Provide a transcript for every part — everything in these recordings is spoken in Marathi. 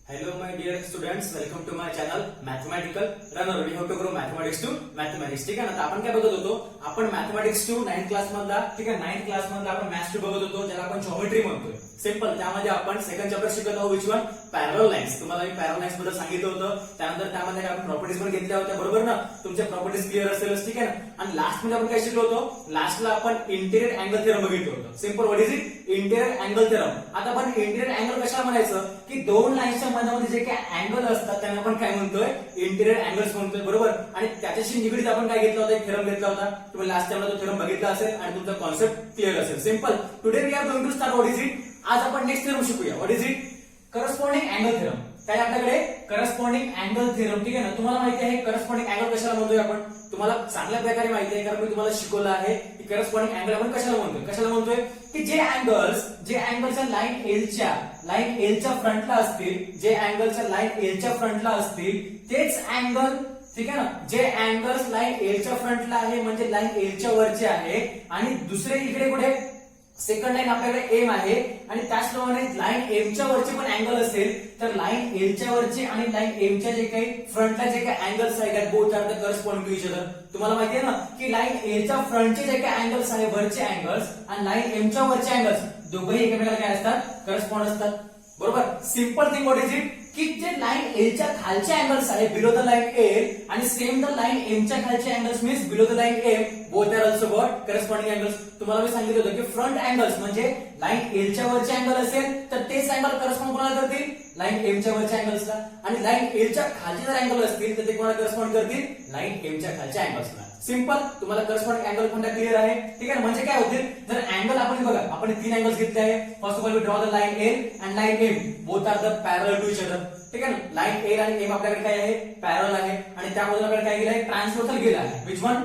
Hello my dear students, welcome to my channel Mathematical Runner. We have to grow mathematics to mathematics. ठीक आहे ना. आपण काय बघत होतो, आपण मॅथमॅटिक्स टू 9th क्लास मधला, ठीक आहे 9th क्लास मधला आपण मॅथ्स टू बघत होतो, ज्याला आपण जॉमेट्री म्हणतोय. सिंपल. त्यामध्ये आपण सेकंड चॅप्टर शिकत आहोत, विच वन पॅरलल लाईन्स. तुम्हाला मी पॅरलल लाईन्स बद्दल सांगितलं होतं. त्यानंतर त्यामध्ये आपण प्रॉपर्टीज पण घेतल्या होत्या, बरोबर ना. तुमच्या प्रॉपर्टीज क्लिअर असेलच, ठीक आहे ना. आणि लास्ट मध्ये आपण काय शिकलो होतो, लास्टला आपण इंटिरियर अँगल थेरम बघितलं होतं. Simple. What is it? Interior angle theorem. आता आपण इंटिरियर अँगल कशाला म्हणायचं, की दोन लाईन्सच्या मधामध्ये जे काही अँगल असतात त्यांना आपण काय म्हणतोय, इंटिरियर अँगल्स म्हणतोय, बरोबर. आणि त्याच्याशी निगडीत आपण काय घेतला होता, एक थेरम घेतला होता. तुम्ही लास्ट टाइमला तो थेरम बघितला असेल आणि तुमचा कॉन्सेप्ट क्लिअर असेल. Simple. Today we are going to start what is it. आज आपण नेक्स्ट थेरम शिकूया. What is it? Corresponding angle theorem. काय आपल्याकडे करस्पॉन्डिंग अँगल थेरम, ठीक आहे ना. तुम्हाला माहिती आहे करस्पॉन्डिंग अँगल कशाला म्हणतोय आपण, तुम्हाला चांगल्या प्रकारे माहिती आहे, कारण मी तुम्हाला शिकवलं आहे की करस्पॉन्डिंग अँगल आपण कशाला म्हणतोय, की जे अँगल्स लाईन एलच्या फ्रंटला असतील, जे अँगल्स लाईन एलच्या फ्रंटला असतील, तेच अँगल, ठीक आहे ना. जे अँगल्स लाईन एलच्या फ्रंटला आहे म्हणजे लाईन एलच्या वरचे आहे, आणि दुसरे इकडे कुठे सेकंड लाईन आपल्याकडे एम आहे, आणि त्याचप्रमाणे लाईन एमच्या वरचे पण अँगल असेल तर लाईन एलच्या वरचे आणि लाईन एमच्या जे काही फ्रंटला जे काही अँगल्स आहेत, both are the corresponding to each other. तुम्हाला माहिती आहे ना की लाईन एलच्या फ्रंटचे जे काही अँगल्स आहे, वरचे अँगल्स, आणि लाईन एमच्या वरचे अँगल्स दोघंही एकमेकाला काय असतात, करस्पॉन्ड असतात, बरोबर. Simple thing. What is it? की जे लाईन एलच्या खालचे अँगल्स आहे बिलो द लाईन एल, आणि सेम द लाईन एमच्या खालचे angles means below the line M, both are also what, corresponding angles. तुम्हाला मी सांगितलं होतं की फ्रंट अँगल्स म्हणजे लाईन एलच्या वरचे अँगल असेल तर तेच अँगल करस्पॉन्ड कोणाला करतील, लाईन एमच्या वरच्या अँगल्सला, आणि लाईन एलच्या खालचे जर अँगल असतील तर ते कोणाला करस्पॉन्ड करतील, लाईन एमच्या खालच्या अँगल्सला. सिंपल. तुम्हाला करस्पॉन्डिंग अँगल कोणता क्लिअर आहे, ठीक आहे. म्हणजे काय होतील, जर अँगल आपण बघा, आपण तीन अँगल्स घेतले आहे. First of all we draw the line L and line M, both are the parallel to each other, ठीक आहे ना. लाईन एल आणि एम आपल्याकडे काय आहे, पॅरलल आहे, आणि त्यामधून आपल्याकडे काय गेलं आहे, ट्रान्सव्हर्सल गेला आहे. Which one?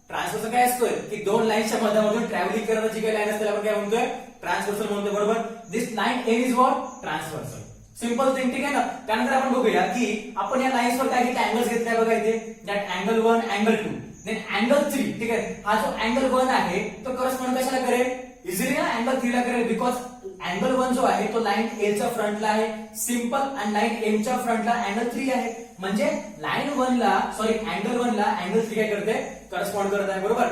ट्रान्सव्हर्सल काय असतोय, की दोन लाईन्सच्या मध्यामधून ट्रॅव्हलिंग करणारी जी काही लाईन असते आपण काय म्हणतोय, ट्रान्सव्हर्सल म्हणतोय, बरोबर. This line m is what, transversal. Simple thing, ठीक आहे ना. त्यानंतर आपण बघूया की आपण या लाईन्सवर काय घेतले, अँगल्स घेतले बघा इथे, that angle 1, angle 2, then angle 3, ठीक आहे. हा जो अँगल 1 आहे तो करस्पॉन्ड कशाला करेल, इझिली ना अँगल 3 ला करेल, बिकॉज अँगल 1 जो आहे तो लाईन एलच्या फ्रंटला आहे, सिंपल. आणि लाईन एमच्या फ्रंटला अँगल 3 आहे, म्हणजे लाईन 1 ला अँगल 1 ला अँगल 3 काय करते, करस्पॉन्ड करत आहे, बरोबर.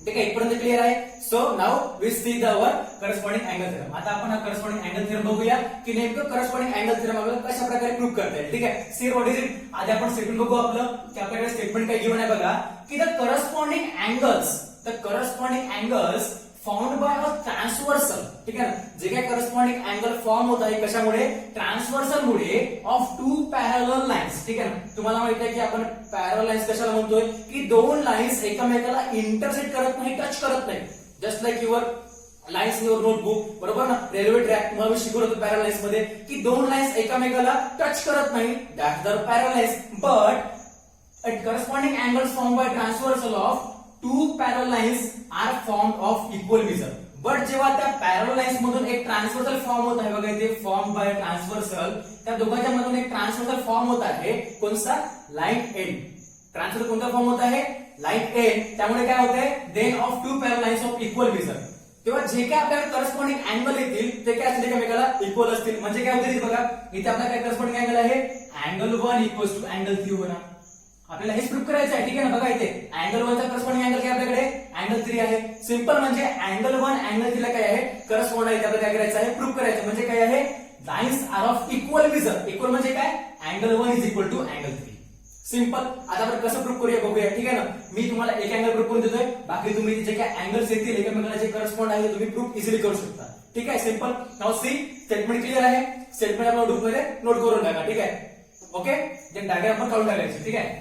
ठीक आहे. इथपर्यंत क्लिअर आहे. So now we see the our corresponding angle theorem. आता आपण हा करस्पॉन्डिंग अँगल थेरम बघूया की नेमकं करस्पॉन्डिंग अँगल थेरम आपल्याला कशा प्रकारे प्रूव्ह करता येईल, ठीक आहे. C what is it. आधी आपण स्टेटमेंट बघू आपलं, की आपल्याकडे स्टेटमेंट काय गिव्हन आहे बघा, की the corresponding angles found by a transversal, ठीक आहे ना. जे काही करस्पॉन्डिंग अँगल फॉर्म होत आहे कशामुळे, ट्रान्सव्हर्सल मुळे ऑफ टू पॅरलल लाईन्स, ठीक आहे ना. तुम्हाला माहिती आहे की आपण पॅरलल लाईन्स कशाला म्हणतोय, की दोन लाईन्स एकमेकाला इंटरसेक्ट करत नाही, टच करत नाही. Just like your lines in your notebook, बरोबर ना. रेल्वे ट्रॅक तुम्हाला शिकवलं होतं पॅरलल लाईन्स मध्ये, की दोन लाईन्स एकमेकाला टच करत नाही, that's the parallel lines. But corresponding angles form by transversal of two parallel lines are formed of equal measure. But जेव्हा त्या पॅरलल लाईन्स मधून एक ट्रान्सव्हर्सल फॉर्म होत आहे बघा इथे, फॉर्म बाय ट्रान्सव्हर्सल, त्या दोघांच्या मधून एक ट्रान्सव्हर्सल फॉर्म होत आहे, कोणता, लाईन एन. ट्रान्सव्हर्सल कोणता फॉर्म होत आहे, लाईन एन. त्यामुळे काय होत आहे, then of two parallel lines of equal measure, तेव्हा जे काय आपल्याला करस्पॉन्डिंग अँगल येतील ते काय असतील, एकमेकाला इक्वल असतील. म्हणजे काय होतील बघा, इथे आपला काय करस्पॉन्डिंग अँगल आहे, अँगल 1 इक्वल्स टू अँगल 3 होणार. आपल्याला हेच प्रूव्ह करायचं आहे, ठीक आहे ना. बघा इथे अँगल 1 चा करस्पॉन्डिंग अँगल काय आपल्याकडे, अँगल 3 आहे. सिंपल. म्हणजे अँगल 1 अँगल 3 ला काय आहे, करस्पॉन्ड आहे. आपल्याला काय करायचं आहे, प्रूव्ह करायचं. म्हणजे काय आहे, lines are of equal measure. Equal म्हणजे काय, angle 1 is equal to angle 3. Simple. आता आपण कसं प्रूव्ह करूया बघूया, ठीक आहे ना. मी तुम्हाला एक अँगल प्रूव्ह करून देतोय, बाकी तुम्ही जे काही अँगल्स येतील एकमेकांना जे करस्पॉन्ड आहे तुम्ही प्रूव्ह इझिली करू शकता, ठीक आहे. Simple. Now see, statement clear आहे. स्टेटमेंट आपण नोटबुक मध्ये नोट करून टाका, ठीक आहे. ओके. देन डायग्राम पण काढून टाकायची, ठीक आहे.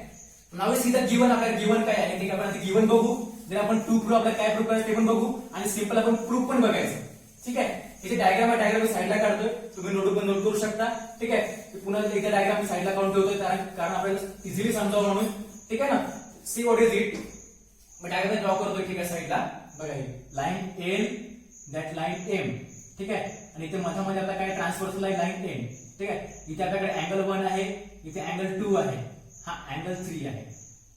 Now see the given. आपल्याला गिव्हन काय आहे, ठीक आहे. आपण गिव्हन बघू, जर आपण टू प्रूव्ह आपल्याला काय प्रूव्ह करायचं ते पण बघू, आणि सिंपल आपण प्रूव्ह पण बघायचं, ठीक आहे. इथे डायग्राम आहे, डायग्राम साईडला काढतोय, तुम्ही नोटबुक पण नोट करू शकता, ठीक आहे. पुन्हा एकदा डायग्राम साईडला काढून ठेवतोय कारण आपल्याला इझिली समजावं म्हणून, ठीक आहे ना. See what is it. मी डायग्राम ड्रॉ करतोय, ठीक आहे. साईडला बघा, line L, that line M, ठीक आहे. आणि इथे मध्यामध्ये आपला काय ट्रान्सव्हर्सल आहे, लाईन एन, ठीक आहे. इथे आपल्याकडे अँगल 1 आहे, इथे अँगल 2 आहे, हा अँगल 3 आहे,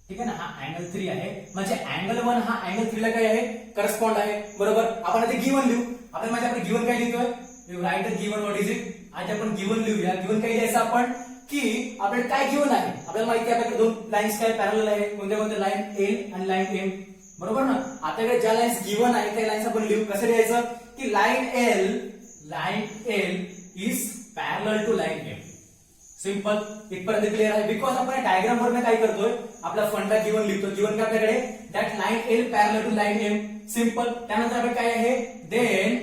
ठीक आहे ना. हा अँगल 3 आहे, म्हणजे अँगल 1 हा अँगल 3 ला काय आहे, करस्पॉन्ड आहे, बरोबर. आपण आता गिव्हन लिहू. आपण माझ्याकडे गिव्हन काय लिहितोय, you write the given. What is it. आज आपण गिवन लिहूया. गिवन काय लिहायचं आपण की आपल्याला काय गिवन आहे. आपल्याला माहिती आहे आपल्याकडे दोन लाईन्स काय पॅरलल आहे. कोणत्या कोणत्या लाईन एल आणि लाईन एम. बरोबर ना. आपल्याकडे ज्या लाईन्स गिवन आहे त्या लाईन्स आपण लिहू. कसं लिहायचं की line L is parallel to line M. Simple. इथपर्यंत क्लिअर आहे. बिकॉज आपण डायग्राम वरनं काय करतोय आपला फंडा गिवन लिहितो. गिवन काय आपल्याकडे that line L parallel to line M. Simple. त्यानंतर आपण काय आहे then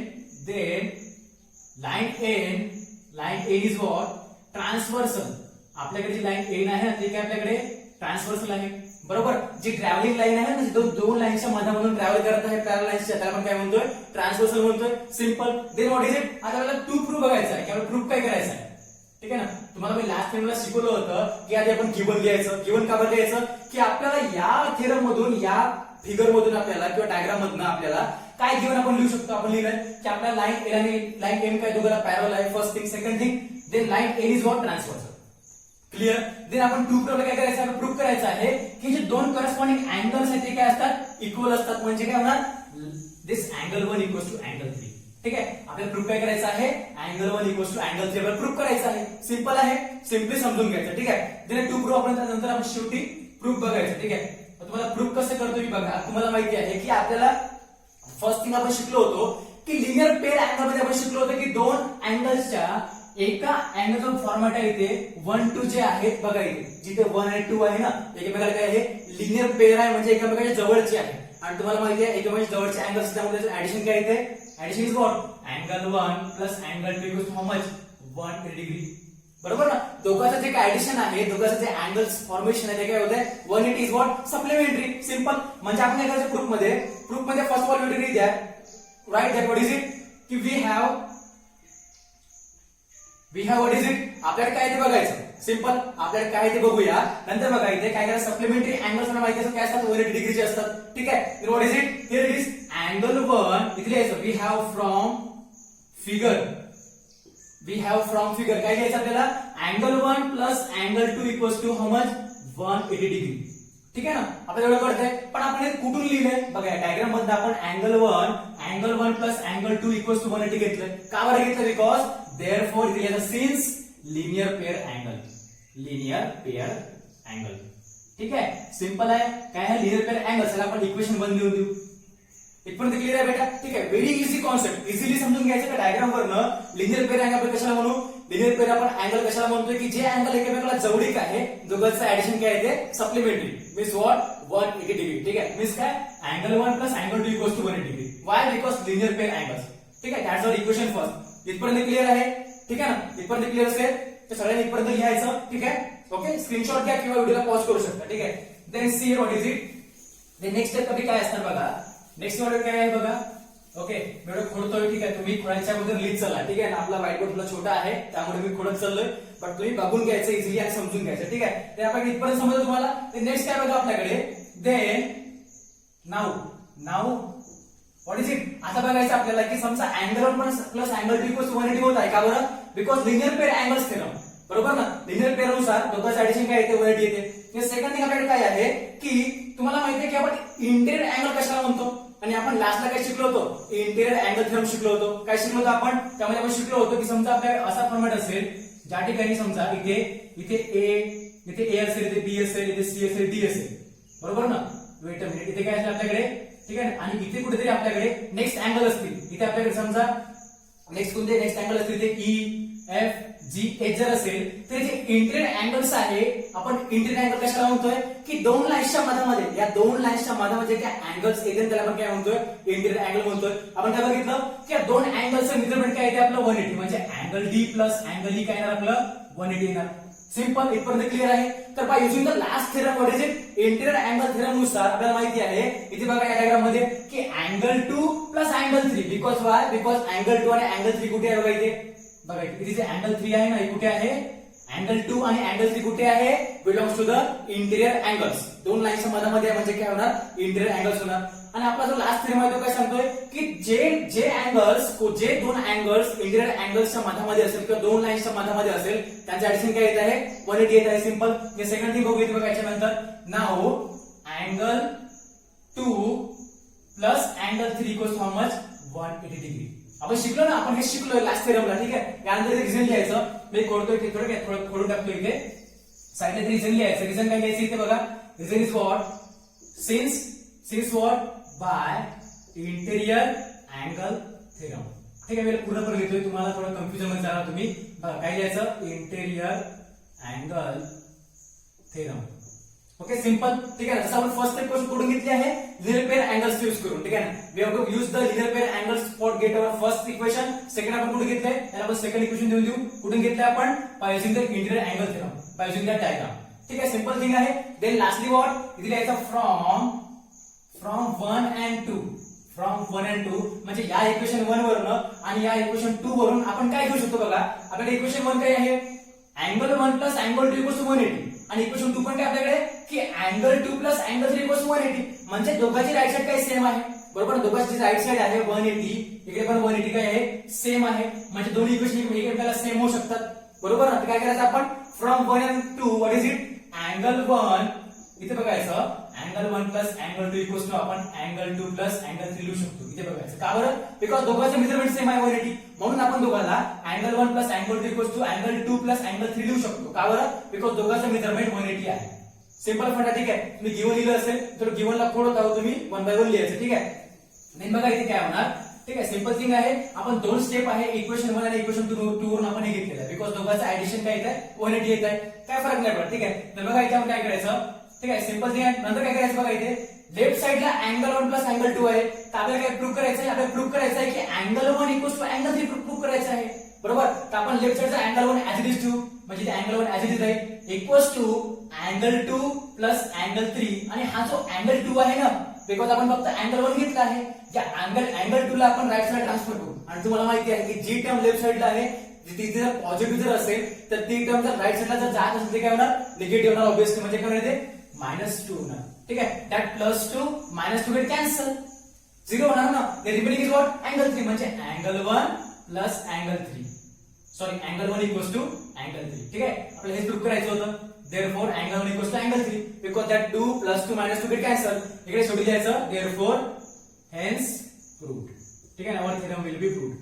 line N is what transversal. आपल्याकडे जी लाईन एन आहे ना ती काय आपल्याकडे ट्रान्सव्हर्सल आहे. बरोबर. जी ट्रॅव्हलिंग लाईन आहे ना दोन लाईनच्या मधामधून ट्रॅव्हल करत आहे पॅरलल लाईन्सच्या त्याला आपण काय म्हणतोय ट्रान्सव्हर्सल म्हणतोय. Simple. Then what is it. आता आपल्याला टू प्रूफ बघायचा आहे की आपल्याला प्रूफ काय करायचं आहे. ठीक आहे ना. तुम्हाला मी लास्ट टाइमला शिकवलं होतं की आधी आपण गिवन लिहायचं. गिवन का बरं लिहायचं की आपल्याला या थेरम मधून या फिगर मधून आपल्याला किंवा डायग्राम मधून आपल्याला काय गिवन आपण लिहू शकतो. आपण लिहिलंय की आपल्याला लाईन एल आणि लाईन एम काय दोघांना पॅरलल आहे. First thing. Second thing then line N is what transversal. Clear. Then आपण टू प्रूफ काय करायचं आहे प्रूफ करायचं आहे की जे दोन करस्पॉन्डिंग अँगल्स आहेत ते काय असतात इक्वल असतात. म्हणजे काय होणार दिस अँगल 1 इक्वल्स टू अँगल 3. ठीक आहे. आपल्याला प्रूफ काय करायचं आहे अँगल 1 इक्वल्स टू अँगल 3 आपल्याला प्रूफ करायचं आहे. सिंपल आहे. सिम्पली समजून घ्यायचं. ठीक आहे. देन टू प्रूफ आपण नंतर आपण शेवटी प्रूफ बघायचं. ठीक आहे. तुम्हाला प्रूफ कसं करतो मी बघा. तुम्हाला माहिती आहे की आपल्याला फर्स्ट थिंग आपण शिकलो होतो की लिनियर पेअर अँगल मध्ये आपण शिकलो होतो की दोन अँगल्सच्या एका अँगलचा फॉर्मॅट आहे इथे 1 2 जे आहेत बघा इथे जिथे 1 आणि 2 आहे ना एकमेकाला काय आहे लिनियर पेअर आहे म्हणजे एकमेकाच्या जवळचे आहे. आणि तुम्हाला माहिती आहे एकमेकाच्या जवळचे अँगल्स त्यामुळे ऍडिशन काय येते. Addition is what angle 1 plus angle 2 equals to how much 180 degree. बरोबर ना. दोघांचं जे काय ऍडिशन आहे दोघांचं जे अँगल्स फॉर्मेशन आहे ते काय होते 180 इज व्हॉट सप्लिमेंटरी. सिंपल. म्हणजे आपण काय करायचं प्रूफ मध्ये first of all you read that right that what is it की we have what is it. आपल्याला काय ते बघायचं. सिंपल. आपल्याला काय ते बघूया नंतर बघा इथे काय करायचं सप्लिमेंटरी अँगल्स मला माहिती असतात काय असतात 180 डिग्रीचे असतात. ठीक आहे. What is it here it is angle 1 इथे लिहायचं वी हॅव फ्रॉम फिगर काय घ्यायचं आपल्याला angle 1 plus angle 2 equals to how much 180 degree. ठीक आहे ना. आपल्याला एवढं कळतंय. पण आपण हे कुठून लिहिलंय बघा डायग्राम मध्ये आपण angle 1 plus angle 2 equals to 180 घेतलंय. का बरं घेतलं because therefore it is a since linear pair angle. ठीक आहे. सिंपल आहे. काय आहे लिनियर पेअर अँगल. चला आपण इक्वेशन 1 लिहून देऊ. इथपर्यंत क्लिअर आहे बेटा. ठीक आहे. Very easy concept. इझिली समजून घ्यायचं का डायग्राम वरनं लिनियर पेअर अँगल आपण कशाला म्हणू लिनियर पेअर आपण अँगल कशाला म्हणतोय की जे अँगल एकमेकाला जवळीक आहे दोघांचं ऍडिशन काय आहे ते सप्लिमेंटरी मीन्स व्हॉट 180 डिग्री. ठीक आहे. मीन्स काय angle 1 plus angle 2 equals to 180 degree. Why because linear pair angles. ठीक आहे. That's our equation first. इथपर्यंत क्लिअर आहे. ठीक आहे ना. इथपर्यंत क्लिअर असेल तर सगळ्यांनी इथपर्यंत लिहायचं. ठीक आहे. ओके. स्क्रीनशॉट घ्या किंवा व्हिडिओला पॉज करू शकता. ठीक आहे. Then see what is it. Then next step कधी काय असणार बघा. नेक्स्ट व्हिडिओ काय आहे बघा. ओके. व्हिडिओ खोडतोय. ठीक आहे. तुम्ही खोडायच्या अगोदर लिहित चला. ठीक आहे ना. आपला व्हाईट बोर्ड थोडा छोटा आहे त्यामुळे मी खोडत चाललोय. पण तुम्ही बघून घ्यायचं इझिली आणि समजून घ्यायचं. ठीक आहे. ते आपण इथपर्यंत समजलं तुम्हाला. नेक्स्ट काय बघा आपल्याकडे then now what is it. आता बघायचं आपल्याला की समजा angle 1 plus angle 2 equals to 180 होत आहे का बरं because linear pair angles theorem. बरोबर ना. लिनियर पेअर नुसार दोघांचं ऍडिशन काय येते 180 येते. सेकंड थिंग आपल्याकडे काय आहे की तुम्हाला माहिती आहे की आपण इंटेरियर अँगल कशाला म्हणतो आणि आपण लास्टला काय शिकलो होतो इंटेरियर अँगल थेरम शिकलो होतो. काय शिकलो होतो आपण त्यामध्ये आपण शिकलो होतो की समजा आपल्याला असा फॉर्मॅट असेल ज्या ठिकाणी समजा इथे ए असेल इथे बी असेल इथे सी असेल डी असेल. बरोबर ना. Weight a minute. इथे काय असेल आपल्याकडे. ठीक आहे. आणि इथे कुठेतरी आपल्याकडे नेक्स्ट अँगल असतील. इथे आपल्याकडे समजा नेक्स्ट कोणते नेक्स्ट अँगल असतील इथे ई एफ जी एच जर असेल तर जे इंटेरियर अँगल्स आहे आपण इंटेरियर अँगल कशाला म्हणतोय की दोन लाईन्सच्या मधामध्ये या दोन लाईन्सच्या मधामध्ये काय अँगल्स येते त्याला आपण काय म्हणतोय इंटेरियर अँगल म्हणतोय. आपण काय बघितलं की या दोन अँगल्सचं मेजरमेंट काय येते आपलं 180 म्हणजे angle D plus angle E काय येणार आपलं 180 येणार. सिंपल. इथपर्यंत क्लिअर आहे. तर by using the last theorem what is it interior angle theorem नुसार आपल्याला माहिती आहे इथे बघा या डायग्राम मध्ये की angle 2 plus angle 3 because why because angle 2 आणि अँगल 3 कुठे आहे बघा बघा इथे जे अँगल 3 आहे ना हे कुठे आहे अँगल 2 आणि अँगल 3 कुठे आहे belongs to the interior angles. दोन लाईन्सच्या मधामध्ये म्हणजे काय होणार इंटेरियर अँगल्स होणार. आणि आपला जो लास्ट थेरम आहे तो काय सांगतोय की जे दोन अँगल्स इंटेरियर अँगल्सच्या मधामध्ये असेल किंवा दोन लाईन्सच्या मधामध्ये असेल त्यांचं ऍडिशन काय येत आहे 180 येत आहे. सिंपल. हे सेकंड थिंग बघूया बघा याच्यानंतर now angle 2 plus angle 3 equals how much 180 degree. आपण शिकलो ना, आपण हे शिकलोय लास्ट थेरमला. ठीक आहे, यानंतर रिझन लिहायचं. मी खोडतोय थोडं खोडून टाकतो इथे साईडला. रिझन लिहायचं. रिझन काय लिहायचं इथे बघा. Reason is what, since what by interior angle theorem. ठीक आहे, मी पूर्णपणे लिहितोय, तुम्हाला थोडं कन्फ्युजन मध्ये जाणार तुम्ही. बघा काय लिहायचं, interior angle theorem. Okay, simple. ठीक आहे, जसं आपण फर्स्ट स्टेप पासून करून घेतली आहे लिनियर पेअर अँगल्स यूज करून. ठीक आहे ना, we have to use the linear pair angles for get our first equation. Second आपण कुठे घेतलंय, त्याला आपण सेकंड इक्वेशन देऊन देऊ. कुठून घेतलंय आपण, by using the interior angle theorem, by using the diagram. ठीक आहे, सिंपल थिंग आहे. देन लास्टली व्हॉट, इथे लिहायचं फ्रॉम 1 and 2. फ्रॉम 1 and 2 म्हणजे या इक्वेशन 1 वरून आणि या इक्वेशन 2 वरून आपण काय घेऊ शकतो बघा. आपल्याकडे इक्वेशन 1 काय आहे, angle 1 plus angle 2 equals to 180. आणि इक्वेशन 2 पण काय आपल्याकडे की angle 2 plus angle 3 equals to 180. म्हणजे दोघांची राईट साइड काय सेम आहे. बरोबर, दोघांची राईट साइड आहे 180, इकडे पण 180 काय आहे सेम आहे. म्हणजे दोन्ही इक्वेशन एकमेकांना सेम होऊ शकतात. बरोबर ना, काय करायचं आपण, from 1 and 2 what is it, angle 1 इथे बघायचं, angle 1 plus angle 2 equals to आपण अँगल 2 प्लस अँगल 3 लिहू शकतो. इथे बघायचं का बरं, बिकॉज दोघांचे मेजरमेंट सेम आहे 180. म्हणून आपण दोघांना angle 1 plus angle 2 equals to angle 2 plus angle 3 लिहू शकतो. का बरं, बिकॉज दोघांचे मेजरमेंट 180 आहे. सिंपल फंडा. ठीक आहे, तुम्ही गिवन लिहिलं असेल तर गिवनला खोडत आहोत तुम्ही 1 by 1 लिहायचं. ठीक आहे, देन बघा इथे काय होणार. ठीक आहे, सिंपल थिंग आहे. आपण दोन स्टेप आहे, इक्वेशन 1 आणि इक्वेशन 2 वरून आपण हे घेतलेलं आहे. बिकॉज दोघांचं ऍडिशन काय येत आहे 180 येत आहे. काय फरक नाही पडत. ठीक आहे, तर बघा इथे आपण काय करायचं. ठीक आहे, सिंपल थिंग आहे. नंतर काय करायचं बघा, इथे लेफ्ट साइडला अँगल 1 प्लस अँगल 2 आहे. तर आपल्याला काय प्रूव्ह करायचं आहे, आपल्याला प्रूव्ह करायचं आहे की angle 1 equals to angle 3 prove करायचं आहे. बरोबर, तर आपण लेफ्ट साइडचा अँगल 1 ऍज इट इज 2 म्हणजे ते अँगल 1 ऍज इट इज आहे equals to angle 2 plus angle 3. आणि हा जो अँगल 2 आहे ना, बिकॉज आपण फक्त अँगल 1 घेतला आहे, या अँगल 2 ला आपण राईट साइड ट्रान्सफर करू. आणि तुम्हाला माहिती आहे की जी टर्म लेफ्ट साइडला आहे तिथे जर पॉझिटिव्ह जर असेल तर ती टर्म जर राईट साइडला जर जात असेल ते काय होणार, निगेटिव्ह होणार. ऑब्विसली म्हणजे काय होणार, ते -2 होणार. ठीक आहे, दॅट +2 -2 गेट कॅन्सल, 0 होणार ना. The remaining is what, angle 3 म्हणजे angle 1 plus angle 3. Sorry, angle 1 equals to angle 3. ठीक आहे, आपल्याला हे प्रूव्ह करायचं होतं. therefore angle 1 equals to angle 3 because that 2 plus 2 minus 2 get cancel. इकडे शेवटी लिहायचं therefore hence proved. ठीक आहे ना, our theorem will be proved.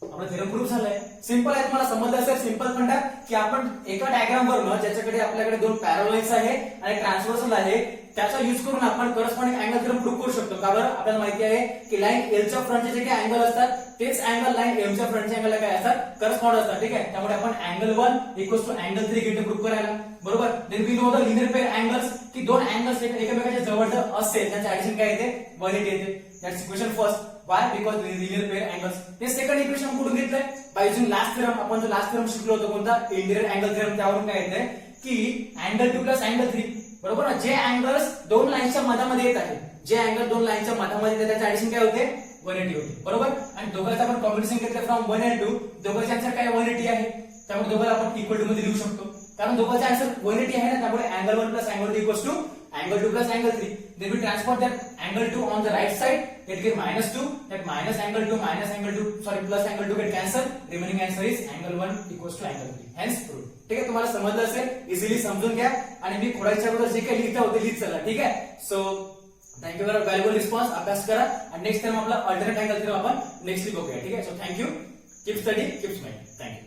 आपला थेरम प्रूव्ह झालाय. सिंपल आहे, तुम्हाला समजलं असेल. सिंपल म्हणतात की आपण एका डायग्राम वरून ज्याच्याकडे आपल्याकडे दोन पॅरलल लाईन्स आहे आणि ट्रान्सव्हर्सल आहे त्याचा यूज करून आपण करस्पॉन्डिंग अँगल थेरम प्रूव्ह करू शकतो. का बरं, आपल्याला माहिती आहे की लाईन एल च्या फ्रंटचे जे काही अँगल असतात तेच अँगल लाईन एम च्या फ्रंटच्या अँगलला काय असतात, करस्पॉन्ड असतात. ठीक आहे, त्यामुळे आपण अँगल 1 इक्वल्स टू अँगल 3 घेतो प्रूव्ह करायला. बरोबर, then we know the linear pair angles की दोन अँगल्स एकमेकांच्या जवळ जर असेल त्यांचे ऍडिशन काय येते, 180 येते. That's equation first. Y, because linear pair angles. हे सेकंड इक्वेशन कुठून घेतलंय, बाय युजिंग लास्ट थेरम. आपण जो लास्ट थेरम शिकलो होतो कोणता, इंटेरियर अँगल थेरम. त्यावरून काय येतंय की अँगल 2 प्लस अँगल 3. बरोबर ना, जे अँगल्स दोन लाईन्सच्या मधामध्ये येत आहे, जे अँगल दोन लाईन्सच्या मधामध्ये येते त्याचे ऍडिशन काय होते, 180 होते. बरोबर, आणि दोघांचं आपण कॉम्बिनेशन घेतलं फ्रॉम 1 and 2. दोघांचे आन्सर काय 180 आहे. त्यामुळे दोघांना आपण इक्वल टू मध्ये लिहू शकतो कारण दोघांचे आन्सर 180 आहे ना. त्यामुळे angle 1 plus angle 2 equals to angle 2 plus angle 3. Then we transport that angle 2 on the right side. It gives -2. That minus angle 2 plus angle 2 get cancelled. Remaining answer is angle 1 equals to angle 3. Hence proved. ठीक आहे, तुम्हाला समजलं असेल. इझिली समजून घ्या आणि मी खोडायच्या अगोदर जे काही लिहिता होते लिहित चला. ठीक आहे, so thank you for valuable response. अभ्यास करा आणि नेक्स्ट टाइम आपला अल्टरनेट अँगल थेरम आपण नेक्स्टली बघूया. ठीक आहे, so thank you. Keep study, keep smiling. Thank you.